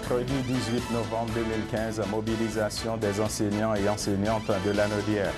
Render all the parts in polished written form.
mercredi 18 novembre 2015, mobilisation des enseignants et enseignantes de Lanaudière.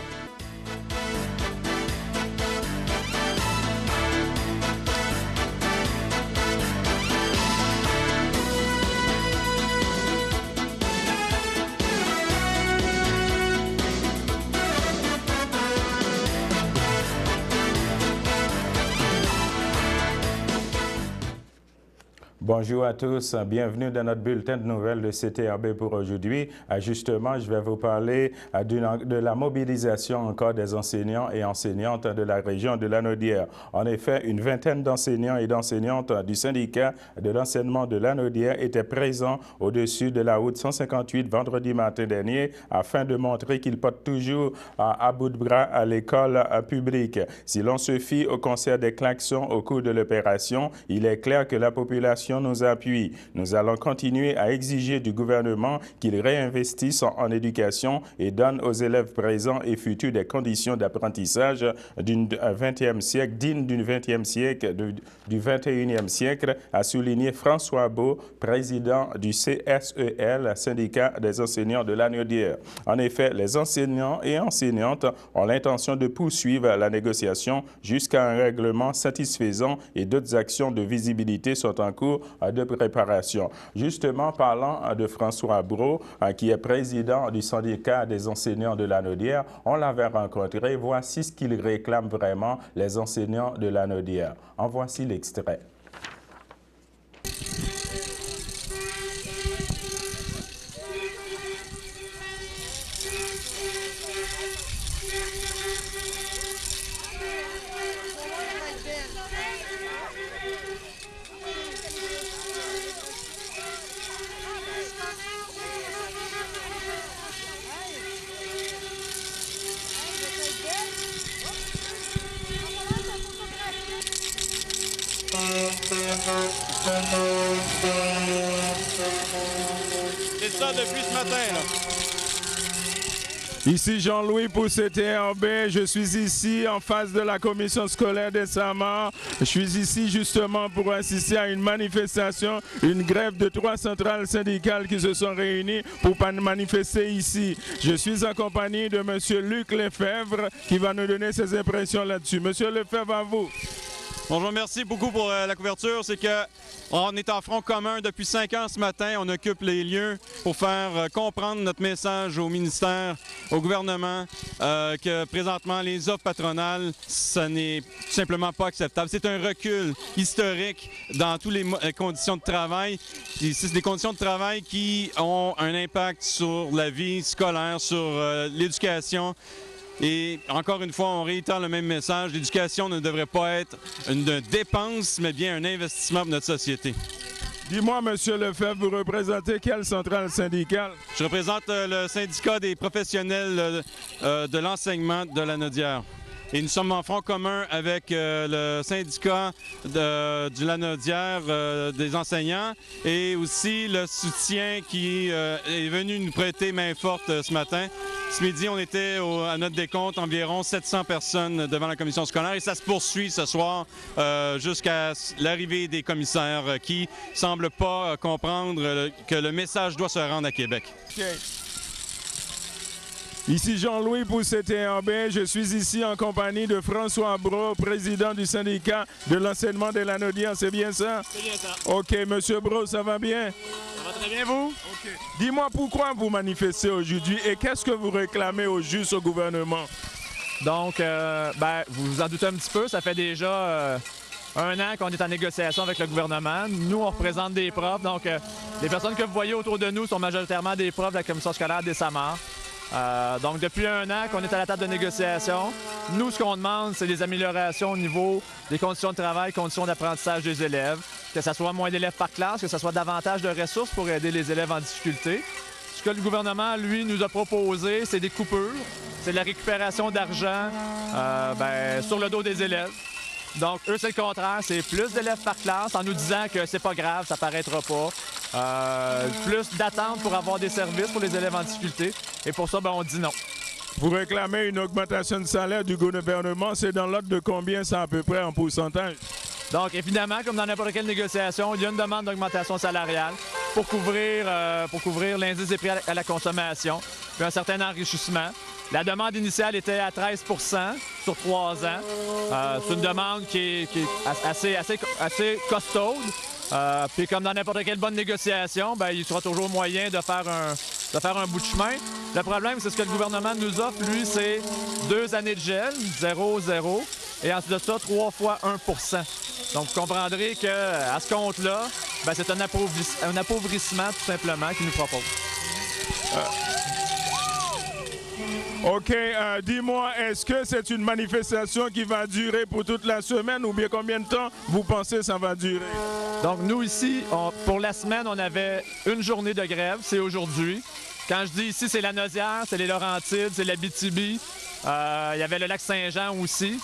Bonjour à tous, bienvenue dans notre bulletin de nouvelles de CTRB pour aujourd'hui. Justement, je vais vous parler de la mobilisation encore des enseignants et enseignantes de la région de Lanaudière. En effet, une vingtaine d'enseignants et d'enseignantes du syndicat de l'enseignement de Lanaudière étaient présents au-dessus de la route 158 vendredi matin dernier afin de montrer qu'ils portent toujours à bout de bras à l'école publique. Si l'on se fie au concert des klaxons au cours de l'opération, il est clair que la population nous appuie. Nous allons continuer à exiger du gouvernement qu'il réinvestisse en éducation et donne aux élèves présents et futurs des conditions d'apprentissage du XXe siècle, dignes du XXe siècle, du XXIe siècle, a souligné François Beau, président du CSEL, syndicat des enseignants de Lanaudière. En effet, les enseignants et enseignantes ont l'intention de poursuivre la négociation jusqu'à un règlement satisfaisant et d'autres actions de visibilité sont en cours de préparation. Justement, parlant de François Beau, qui est président du syndicat des enseignants de Lanaudière, on l'avait rencontré. Voici ce qu'il réclame vraiment les enseignants de Lanaudière. En voici l'extrait. C'est ça depuis ce matin, là. Ici Jean-Louis pour CTRB, je suis ici en face de la commission scolaire des Samars. Je suis ici justement pour assister à une manifestation, une grève de 3 centrales syndicales qui se sont réunies pour manifester ici. Je suis en compagnie de M. Luc Lefebvre qui va nous donner ses impressions là-dessus. Monsieur Lefebvre, à vous. Bonjour, merci beaucoup pour la couverture. C'est qu'on est en front commun depuis 5 ans ce matin. On occupe les lieux pour faire comprendre notre message au ministère, au gouvernement, que présentement, les offres patronales, ce n'est tout simplement pas acceptable. C'est un recul historique dans toutes les conditions de travail. C'est des conditions de travail qui ont un impact sur la vie scolaire, sur l'éducation. Et encore une fois, on réitère le même message. L'éducation ne devrait pas être une dépense, mais bien un investissement pour notre société. Dis-moi, Monsieur Lefebvre, vous représentez quelle centrale syndicale? Je représente le syndicat des professionnels de l'enseignement de Lanaudière. Et nous sommes en front commun avec le syndicat du Lanaudière des enseignants et aussi le soutien qui est venu nous prêter main forte ce matin. Ce midi, on était à notre décompte environ 700 personnes devant la commission scolaire et ça se poursuit ce soir jusqu'à l'arrivée des commissaires qui ne semblent pas comprendre que le message doit se rendre à Québec. Okay. Ici Jean-Louis pour CTRB, je suis ici en compagnie de François Beau, président du syndicat de l'enseignement de Lanaudière, c'est bien ça? C'est bien ça. OK, Monsieur Beau, ça va bien? Ça va très bien, vous? OK. Dis-moi pourquoi vous manifestez aujourd'hui et qu'est-ce que vous réclamez au juste au gouvernement? Donc, vous vous en doutez un petit peu, ça fait déjà 1 an qu'on est en négociation avec le gouvernement. Nous, on représente des profs, donc les personnes que vous voyez autour de nous sont majoritairement des profs de la commission scolaire des Samars. Donc, depuis 1 an qu'on est à la table de négociation, nous, ce qu'on demande, c'est des améliorations au niveau des conditions de travail, conditions d'apprentissage des élèves, que ce soit moins d'élèves par classe, que ce soit davantage de ressources pour aider les élèves en difficulté. Ce que le gouvernement, lui, nous a proposé, c'est des coupures, c'est de la récupération d'argent sur le dos des élèves. Donc, eux, c'est le contraire, c'est plus d'élèves par classe en nous disant que c'est pas grave, ça paraîtra pas. Plus d'attente pour avoir des services pour les élèves en difficulté. Et pour ça, on dit non. Vous réclamez une augmentation de salaire du gouvernement, c'est dans l'ordre de combien ça à peu près en pourcentage? Donc, évidemment, comme dans n'importe quelle négociation, il y a une demande d'augmentation salariale pour couvrir l'indice des prix à la consommation, puis un certain enrichissement. La demande initiale était à 13 sur 3 ans. C'est une demande qui est assez costaude. Puis comme dans n'importe quelle bonne négociation, bien, il sera toujours moyen de faire un bout de chemin. Le problème, c'est ce que le gouvernement nous offre, lui, c'est 2 années de gel, 0,0, et ensuite de ça, 3 fois 1 Donc, vous comprendrez qu'à ce compte-là, bien, c'est un appauvrissement, tout simplement, qu'il nous propose. OK. Dis-moi, est-ce que c'est une manifestation qui va durer pour toute la semaine ou bien combien de temps vous pensez que ça va durer? Donc, nous, ici, pour la semaine, on avait une journée de grève, c'est aujourd'hui. Quand je dis ici, c'est la Naudière, c'est les Laurentides, c'est l'Abitibi. Il y avait le lac Saint-Jean aussi.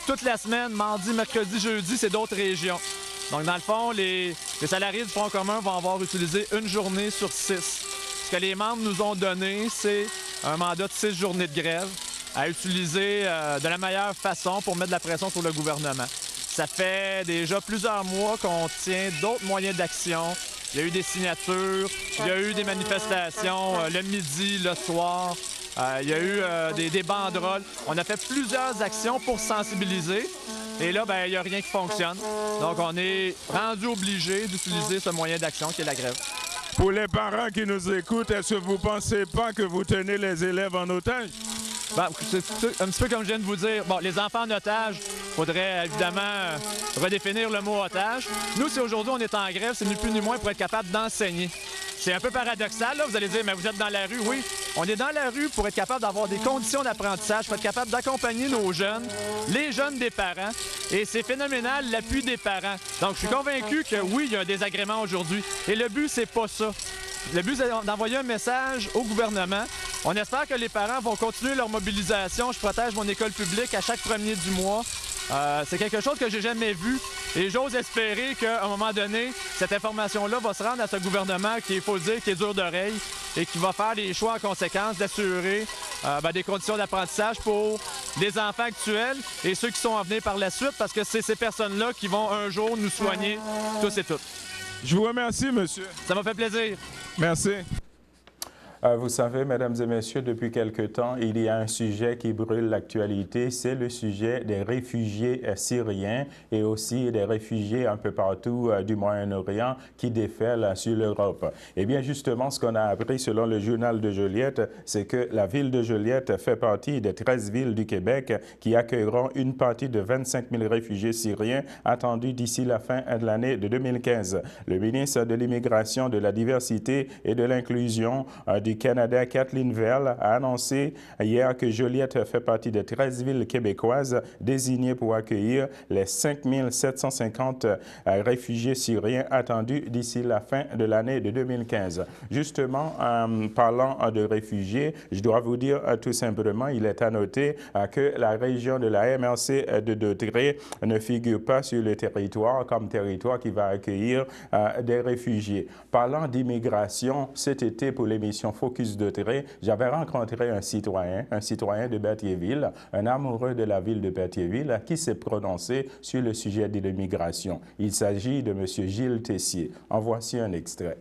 Toute la semaine, mardi, mercredi, jeudi, c'est d'autres régions. Donc, dans le fond, les salariés du Front commun vont avoir utilisé une journée sur 6. Ce que les membres nous ont donné, c'est un mandat de 6 journées de grève à utiliser de la meilleure façon pour mettre de la pression sur le gouvernement. Ça fait déjà plusieurs mois qu'on tient d'autres moyens d'action. Il y a eu des signatures, il y a eu des manifestations le midi, le soir. Il y a eu des banderoles. On a fait plusieurs actions pour sensibiliser. Et là, bien, il n'y a rien qui fonctionne. Donc, on est rendu obligé d'utiliser ce moyen d'action qui est la grève. Pour les parents qui nous écoutent, est-ce que vous ne pensez pas que vous tenez les élèves en otage? Ben, c'est un petit peu comme je viens de vous dire. Bon, les enfants en otage, il faudrait évidemment redéfinir le mot otage. Nous, si aujourd'hui on est en grève, c'est ni plus ni moins pour être capable d'enseigner. C'est un peu paradoxal, là. Vous allez dire, mais vous êtes dans la rue. Oui, on est dans la rue pour être capable d'avoir des conditions d'apprentissage, pour être capable d'accompagner nos jeunes, les jeunes des parents. Et c'est phénoménal, l'appui des parents. Donc, je suis convaincu que oui, il y a un désagrément aujourd'hui. Et le but, c'est pas ça. Le but, c'est d'envoyer un message au gouvernement. On espère que les parents vont continuer leur mobilisation. Je protège mon école publique à chaque premier du mois. C'est quelque chose que j'ai jamais vu et j'ose espérer qu'à un moment donné, cette information-là va se rendre à ce gouvernement qui, il faut le dire, qui est dur d'oreille et qui va faire les choix en conséquence d'assurer des conditions d'apprentissage pour les enfants actuels et ceux qui sont à venir par la suite parce que c'est ces personnes-là qui vont un jour nous soigner tous et toutes. Je vous remercie, monsieur. Ça m'a fait plaisir. Merci. Vous savez, mesdames et messieurs, depuis quelque temps, il y a un sujet qui brûle l'actualité, c'est le sujet des réfugiés syriens et aussi des réfugiés un peu partout du Moyen-Orient qui déferlent sur l'Europe. Eh bien, justement, ce qu'on a appris selon le journal de Joliette, c'est que la ville de Joliette fait partie des 13 villes du Québec qui accueilleront une partie de 25 000 réfugiés syriens attendus d'ici la fin de l'année de 2015. Le ministre de l'Immigration, de la Diversité et de l'Inclusion du Canada, Kathleen Vell, a annoncé hier que Joliette fait partie des 13 villes québécoises désignées pour accueillir les 5 750 réfugiés syriens attendus d'ici la fin de l'année de 2015. Justement, en parlant de réfugiés, je dois vous dire tout simplement, il est à noter que la région de la MRC de Dautrey ne figure pas sur le territoire comme territoire qui va accueillir des réfugiés. Parlant d'immigration, cet été pour l'émission Focus Dautrey, j'avais rencontré un citoyen de Berthierville, un amoureux de la ville de Berthierville, qui s'est prononcé sur le sujet de l'immigration. Il s'agit de M. Gilles Tessier. En voici un extrait.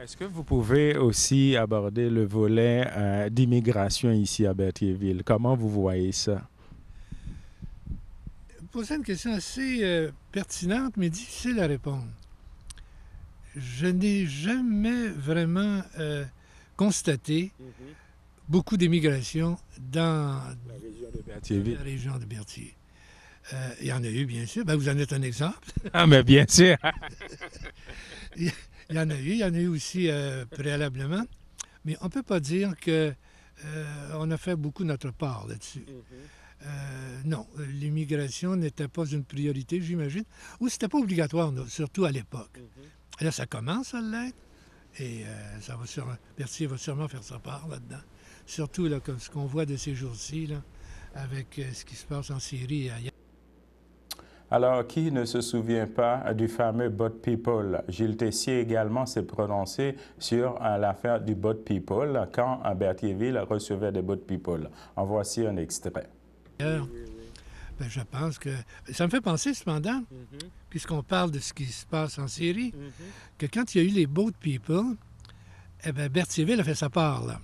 Est-ce que vous pouvez aussi aborder le volet d'immigration ici à Berthierville? Comment vous voyez ça? Vous posez une question assez pertinente, mais difficile à répondre. Je n'ai jamais vraiment constaté beaucoup d'immigration dans la région de Berthier. Il y en a eu, bien sûr. Ben, vous en êtes un exemple. Ah, mais bien sûr! Il y en a eu aussi préalablement. Mais on ne peut pas dire qu'on a fait beaucoup notre part là-dessus. Non, l'immigration n'était pas une priorité, j'imagine. Ou c'était pas obligatoire, surtout à l'époque. Là, ça commence à l'être. Et Berthier va sûrement faire sa part là-dedans. Surtout là, comme ce qu'on voit de ces jours-ci, là, avec ce qui se passe en Syrie et ailleurs. Alors, qui ne se souvient pas du fameux Boat People? Gilles Tessier également s'est prononcé sur l'affaire du Boat People quand Berthierville recevait des Boat People. En voici un extrait. Ben, Ben, je pense que... Ça me fait penser, cependant, puisqu'on parle de ce qui se passe en Syrie, que quand il y a eu les Boat People, eh bien, Berthierville a fait sa part, là.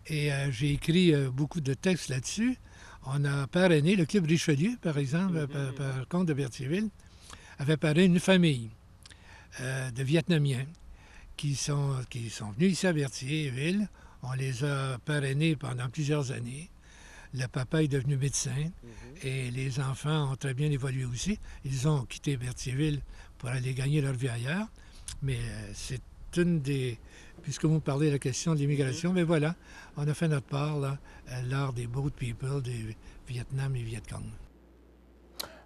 Et j'ai écrit beaucoup de textes là-dessus. On a parrainé, le Club Richelieu, par exemple, par compte de Berthierville, avait parrainé une famille de Vietnamiens qui sont venus ici à Berthierville. On les a parrainés pendant plusieurs années. Le papa est devenu médecin et les enfants ont très bien évolué aussi. Ils ont quitté Berthierville pour aller gagner leur vie ailleurs. Mais c'est une des... Puisque vous me parlez de la question de l'immigration, mais voilà, on a fait notre part là, lors des Boat People, des Vietnam et Vietcong.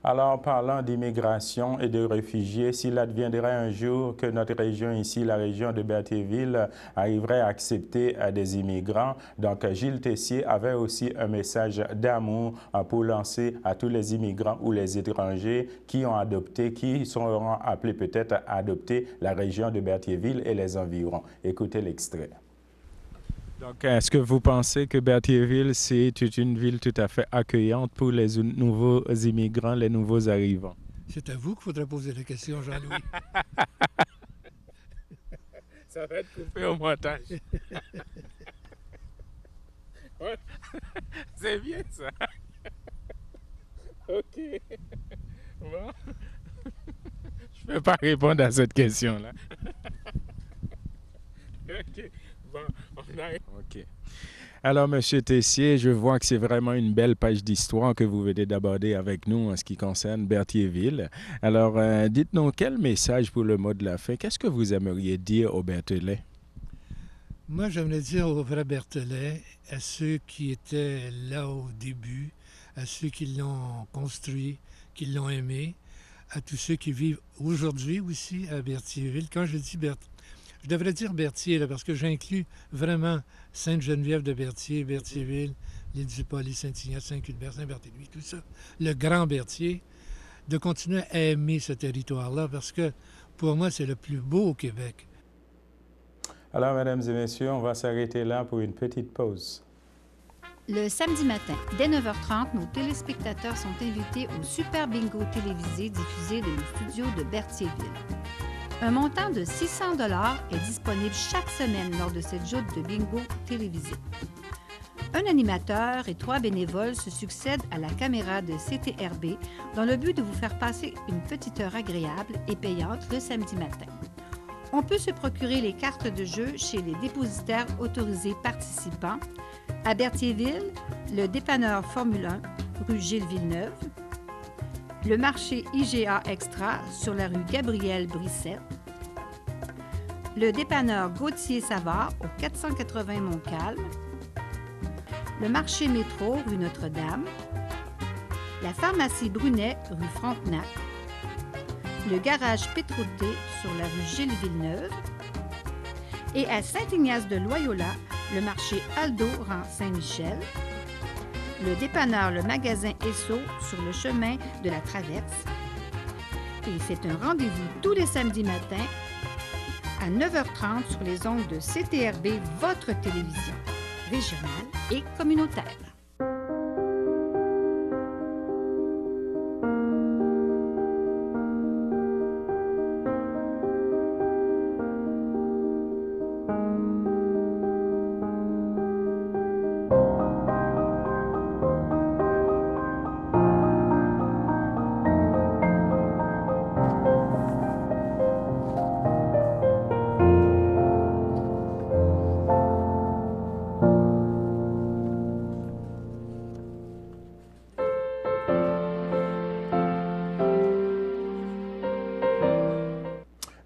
Alors, parlant d'immigration et de réfugiés, s'il adviendrait un jour que notre région ici, la région de Berthierville, arriverait à accepter des immigrants, donc Gilles Tessier avait aussi un message d'amour pour lancer à tous les immigrants ou les étrangers qui ont adopté, qui seront appelés peut-être à adopter la région de Berthierville et les environs. Écoutez l'extrait. Donc, est-ce que vous pensez que Berthierville, c'est une ville tout à fait accueillante pour les nouveaux immigrants, les nouveaux arrivants? C'est à vous qu'il faudrait poser la question, Jean-Louis. Ça va être coupé au montage. C'est bien ça. OK. Bon. Je ne peux pas répondre à cette question-là. OK. Bon, on arrive. OK. Alors, M. Tessier, je vois que c'est vraiment une belle page d'histoire que vous venez d'aborder avec nous en ce qui concerne Berthierville. Alors, dites-nous, quel message pour le mot de la fin? Qu'est-ce que vous aimeriez dire aux Berthelais? Moi, j'aimerais dire aux vrais Berthelais, à ceux qui étaient là au début, à ceux qui l'ont construit, qui l'ont aimé, à tous ceux qui vivent aujourd'hui aussi à Berthierville. Quand je dis je devrais dire Berthier, là, parce que j'inclus vraiment Sainte-Geneviève de Berthier, Berthierville, l'île du Palis, Saint-Ignace, Saint-Cuthbert, Saint-Barthélemy, tout ça, le Grand Berthier, de continuer à aimer ce territoire-là, parce que pour moi, c'est le plus beau au Québec. Alors, mesdames et messieurs, on va s'arrêter là pour une petite pause. Le samedi matin, dès 9h30, nos téléspectateurs sont invités au Super Bingo télévisé diffusé de nos studios de Berthierville. Un montant de 600 $ est disponible chaque semaine lors de cette joute de bingo télévisé. Un animateur et 3 bénévoles se succèdent à la caméra de CTRB dans le but de vous faire passer une petite heure agréable et payante le samedi matin. On peut se procurer les cartes de jeu chez les dépositaires autorisés participants à Berthierville, le dépanneur Formule 1, rue Gilles Villeneuve, le marché IGA Extra sur la rue Gabriel Brissette, le dépanneur Gauthier-Savard au 480 Montcalm, le marché Métro rue Notre-Dame, la pharmacie Brunet rue Frontenac, le garage Pétrouté sur la rue Gilles Villeneuve et à Saint-Ignace-de-Loyola, le marché Aldo rang Saint-Michel, le dépanneur Le Magasin Esso sur le chemin de la Traverse. Et c'est un rendez-vous tous les samedis matins à 9h30 sur les ondes de CTRB, votre télévision régionale et communautaire.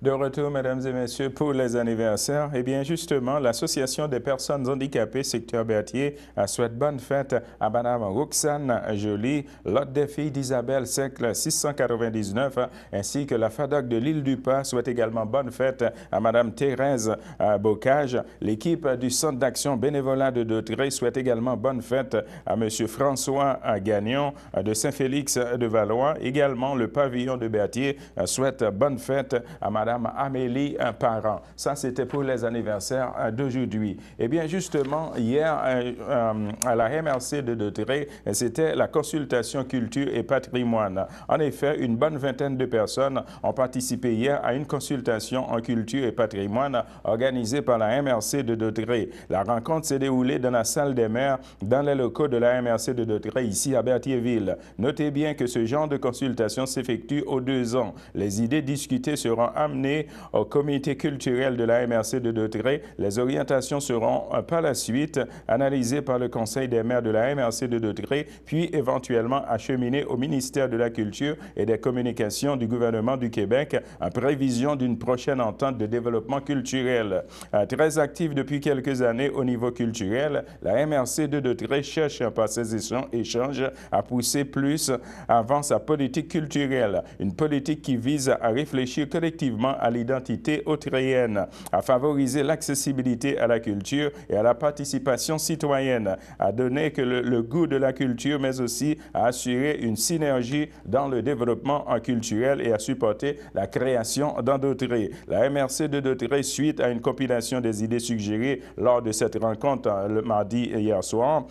De retour, mesdames et messieurs, pour les anniversaires. Eh bien, justement, l'Association des personnes handicapées secteur Berthier souhaite bonne fête à Mme Roxane Joly, l'hôte des filles d'Isabelle Secle 699, ainsi que la FADOC de l'île du Pas souhaite également bonne fête à Mme Thérèse Bocage. L'équipe du Centre d'action bénévolat de Dautrey souhaite également bonne fête à M. François Gagnon de Saint-Félix de Valois. Également, le pavillon de Berthier souhaite bonne fête à Mme Madame Amélie Parent. Ça, c'était pour les anniversaires d'aujourd'hui. Eh bien, justement, hier, à la MRC de Dauterive, c'était la consultation culture et patrimoine. En effet, une bonne vingtaine de personnes ont participé hier à une consultation en culture et patrimoine organisée par la MRC de Dauterive. La rencontre s'est déroulée dans la salle des maires, dans les locaux de la MRC de Dauterive, ici à Berthierville. Notez bien que ce genre de consultation s'effectue aux 2 ans. Les idées discutées seront amenées au comité culturel de la MRC de Dauterive. Les orientations seront par la suite analysées par le conseil des maires de la MRC de Dauterive, puis éventuellement acheminées au ministère de la Culture et des Communications du gouvernement du Québec en prévision d'une prochaine entente de développement culturel. Très active depuis quelques années au niveau culturel, la MRC de Dauterive cherche par ces échanges à pousser plus avant sa politique culturelle, une politique qui vise à réfléchir collectivement à l'identité autrienne, à favoriser l'accessibilité à la culture et à la participation citoyenne, à donner que le goût de la culture, mais aussi à assurer une synergie dans le développement culturel et à supporter la création dans Dauterive. La MRC de Dauterive, suite à une compilation des idées suggérées lors de cette rencontre le mardi hier soir,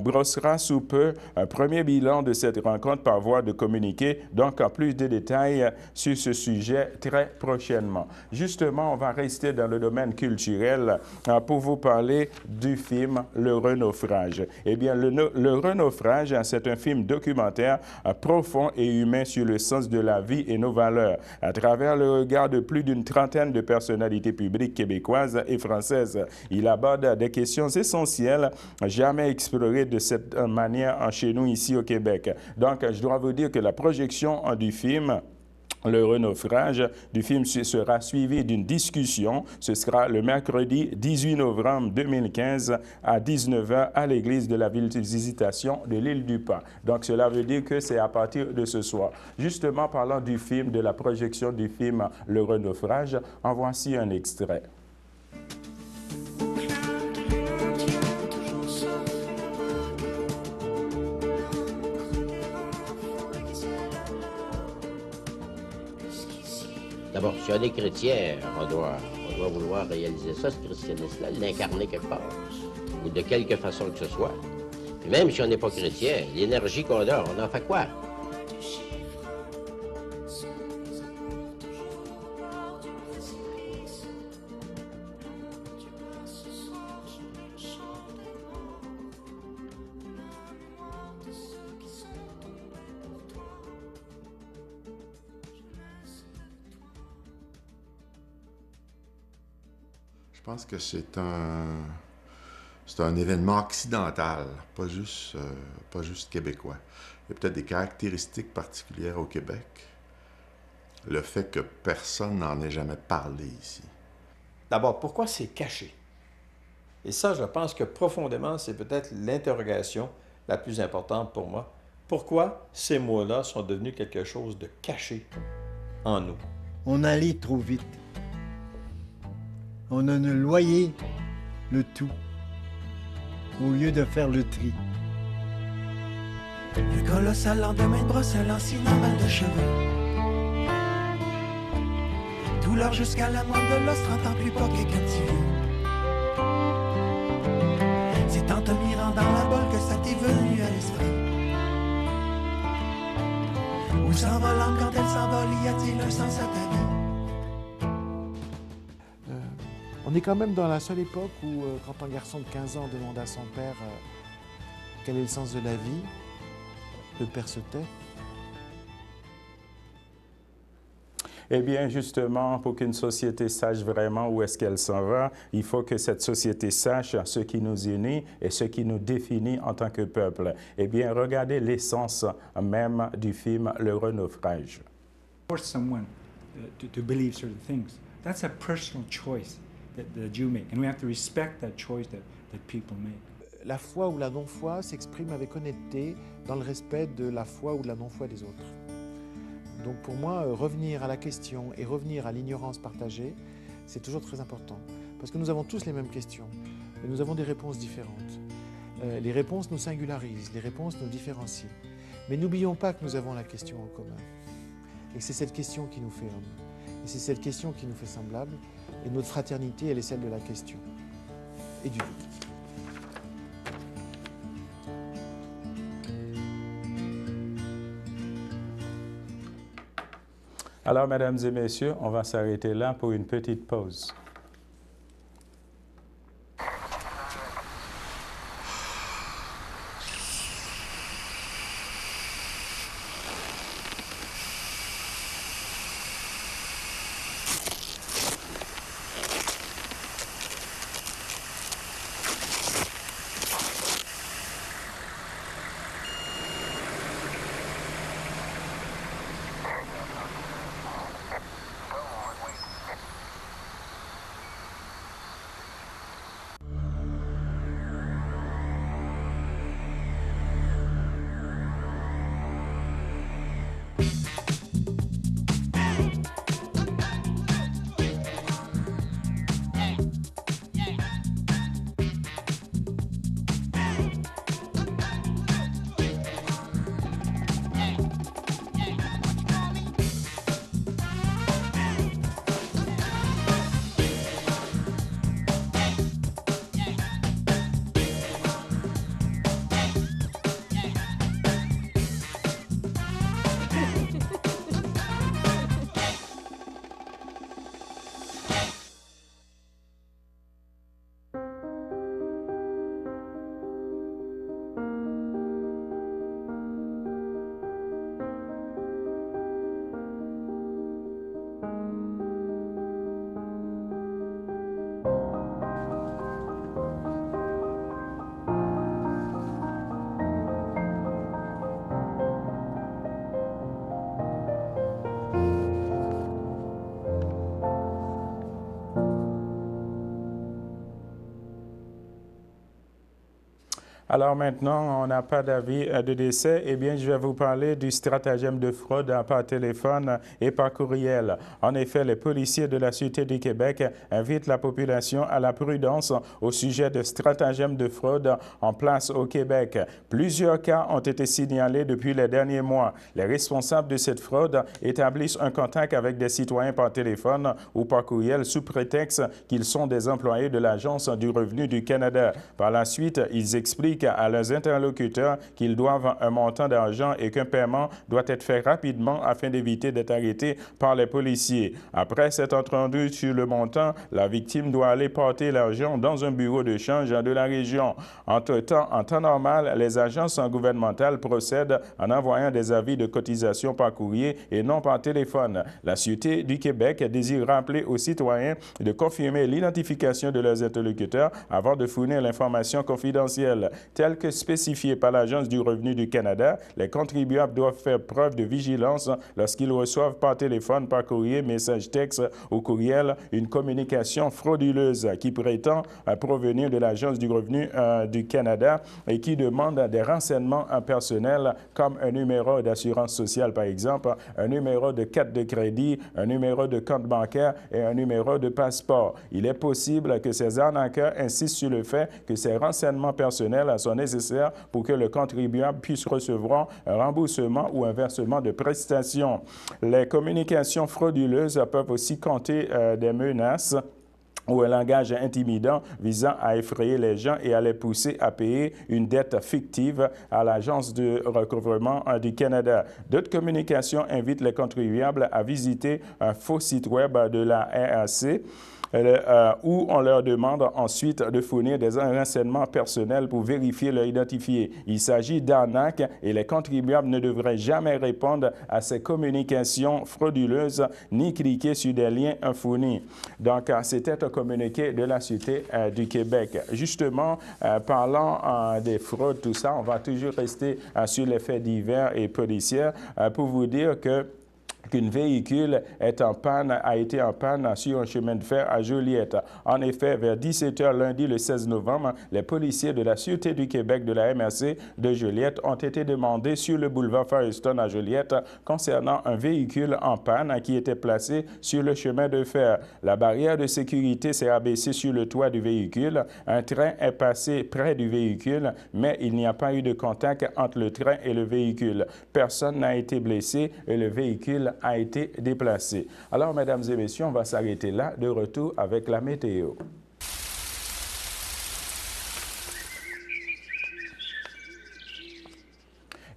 brossera sous peu un premier bilan de cette rencontre par voie de communiqué, donc en plus de détails sur ce sujet très prochainement. Justement, on va rester dans le domaine culturel pour vous parler du film Le Renaufrage. Eh bien, Le Renaufrage, c'est un film documentaire profond et humain sur le sens de la vie et nos valeurs, à travers le regard de plus d'une trentaine de personnalités publiques québécoises et françaises. Il aborde des questions essentielles, jamais explorées de cette manière chez nous ici au Québec. Donc, je dois vous dire que la projection du film Le Renaufrage du film sera suivi d'une discussion. Ce sera le mercredi 18 novembre 2015 à 19h à l'église de la Visitation de l'île du Pas. Donc, cela veut dire que c'est à partir de ce soir. Justement, parlant du film, de la projection du film Le Renaufrage, en voici un extrait. D'abord, si on est chrétien, on doit vouloir réaliser ça, ce christianisme-là, l'incarner quelque part, ou de quelque façon que ce soit. Puis même si on n'est pas chrétien, l'énergie qu'on a, on en fait quoi? Je pense que c'est un événement occidental, pas juste québécois. Il y a peut-être des caractéristiques particulières au Québec. Le fait que personne n'en ait jamais parlé ici. D'abord, pourquoi c'est caché? Et ça, je pense que profondément, c'est peut-être l'interrogation la plus importante pour moi. Pourquoi ces mots-là sont devenus quelque chose de caché en nous? On allait trop vite. On a noyé le tout, au lieu de faire le tri. Le colossal lendemain de brosse, un lancine en balle de cheveux. Douleur jusqu'à la moelle de l'os, 30 ans plus pas qu'un petit vieux. C'est en te mirant dans la bolle que ça t'est venu à l'esprit. Où s'envolant quand elle s'envole, y a-t-il un sens à ta vie? On est quand même dans la seule époque où, quand un garçon de 15 ans demande à son père quel est le sens de la vie, le père se tait. Eh bien, justement, pour qu'une société sache vraiment où est-ce qu'elle s'en va, il faut que cette société sache ce qui nous unit et ce qui nous définit en tant que peuple. Eh bien, regardez l'essence même du film Le Renaufrage. Force someone to believe certain things. That's a personal choice that you make, and we have to respect that choice that people make. La foi ou la non-foi s'exprime avec honnêteté dans le respect de la foi ou de la non-foi des autres. Donc pour moi, revenir à la question et revenir à l'ignorance partagée, c'est toujours très important. Parce que nous avons tous les mêmes questions, mais nous avons des réponses différentes. Les réponses nous singularisent, les réponses nous différencient. Mais n'oublions pas que nous avons la question en commun. Et c'est cette question qui nous fait homme. Et c'est cette question qui nous fait semblables. Et notre fraternité, elle est celle de la question et du doute. Alors, mesdames et messieurs, on va s'arrêter là pour une petite pause. Alors maintenant, on n'a pas d'avis de décès. Eh bien, je vais vous parler du stratagème de fraude par téléphone et par courriel. En effet, les policiers de la Sûreté du Québec invitent la population à la prudence au sujet de stratagèmes de fraude en place au Québec. Plusieurs cas ont été signalés depuis les derniers mois. Les responsables de cette fraude établissent un contact avec des citoyens par téléphone ou par courriel sous prétexte qu'ils sont des employés de l'Agence du revenu du Canada. Par la suite, ils expliquent à leurs interlocuteurs qu'ils doivent un montant d'argent et qu'un paiement doit être fait rapidement afin d'éviter d'être arrêté par les policiers. Après s'être entendu sur le montant, la victime doit aller porter l'argent dans un bureau de change de la région. Entre-temps, en temps normal, les agences gouvernementales procèdent en envoyant des avis de cotisation par courrier et non par téléphone. La Sûreté du Québec désire rappeler aux citoyens de confirmer l'identification de leurs interlocuteurs avant de fournir l'information confidentielle. Tel que spécifié par l'Agence du revenu du Canada, les contribuables doivent faire preuve de vigilance lorsqu'ils reçoivent par téléphone, par courrier, message texte ou courriel une communication frauduleuse qui prétend provenir de l'Agence du revenu du Canada et qui demande des renseignements personnels comme un numéro d'assurance sociale, par exemple, un numéro de carte de crédit, un numéro de compte bancaire et un numéro de passeport. Il est possible que ces arnaqueurs insistent sur le fait que ces renseignements personnels sont nécessaires pour que le contribuable puisse recevoir un remboursement ou un versement de prestations. Les communications frauduleuses peuvent aussi compter des menaces ou un langage intimidant visant à effrayer les gens et à les pousser à payer une dette fictive à l'Agence de recouvrement du Canada. D'autres communications invitent les contribuables à visiter un faux site web de la RAC où on leur demande ensuite de fournir des renseignements personnels pour vérifier leur identité. Il s'agit d'arnaques et les contribuables ne devraient jamais répondre à ces communications frauduleuses ni cliquer sur des liens fournis. Donc, c'était un communiqué de la Sûreté du Québec. Justement, parlant des fraudes, tout ça, on va toujours rester sur les faits divers et policiers pour vous dire qu'un véhicule est en panne, a été en panne sur un chemin de fer à Joliette. En effet, vers 17h lundi le 16 novembre, les policiers de la Sûreté du Québec de la MRC de Joliette ont été demandés sur le boulevard Firestone à Joliette concernant un véhicule en panne qui était placé sur le chemin de fer. La barrière de sécurité s'est abaissée sur le toit du véhicule. Un train est passé près du véhicule, mais il n'y a pas eu de contact entre le train et le véhicule. Personne n'a été blessé et le véhicule a été déplacé. Alors, mesdames et messieurs, on va s'arrêter là. De retour avec la météo.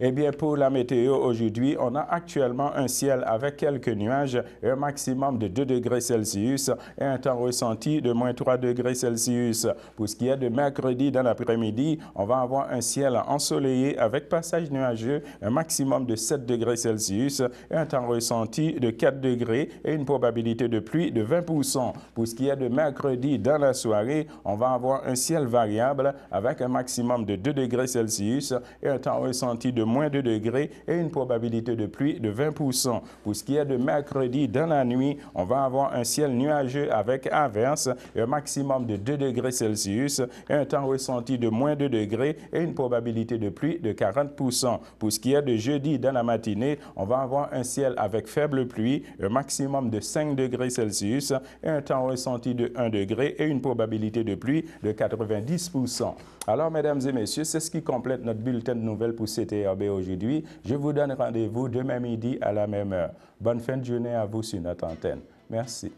Eh bien, pour la météo aujourd'hui, on a actuellement un ciel avec quelques nuages, un maximum de 2 degrés Celsius et un temps ressenti de moins 3 degrés Celsius. Pour ce qui est de mercredi dans l'après-midi, on va avoir un ciel ensoleillé avec passage nuageux, un maximum de 7 degrés Celsius et un temps ressenti de 4 degrés et une probabilité de pluie de 20%. Pour ce qui est de mercredi dans la soirée, on va avoir un ciel variable avec un maximum de 2 degrés Celsius et un temps ressenti de moins 2 degrés et une probabilité de pluie de 20%. Pour ce qui est de mercredi dans la nuit, on va avoir un ciel nuageux avec averses et un maximum de 2 degrés Celsius et un temps ressenti de moins 2 degrés et une probabilité de pluie de 40%. Pour ce qui est de jeudi dans la matinée, on va avoir un ciel avec faible pluie, un maximum de 5 degrés Celsius et un temps ressenti de 1 degré et une probabilité de pluie de 90%. Alors, mesdames et messieurs, c'est ce qui complète notre bulletin de nouvelles pour CTAB aujourd'hui. Je vous donne rendez-vous demain midi à la même heure. Bonne fin de journée à vous sur notre antenne. Merci.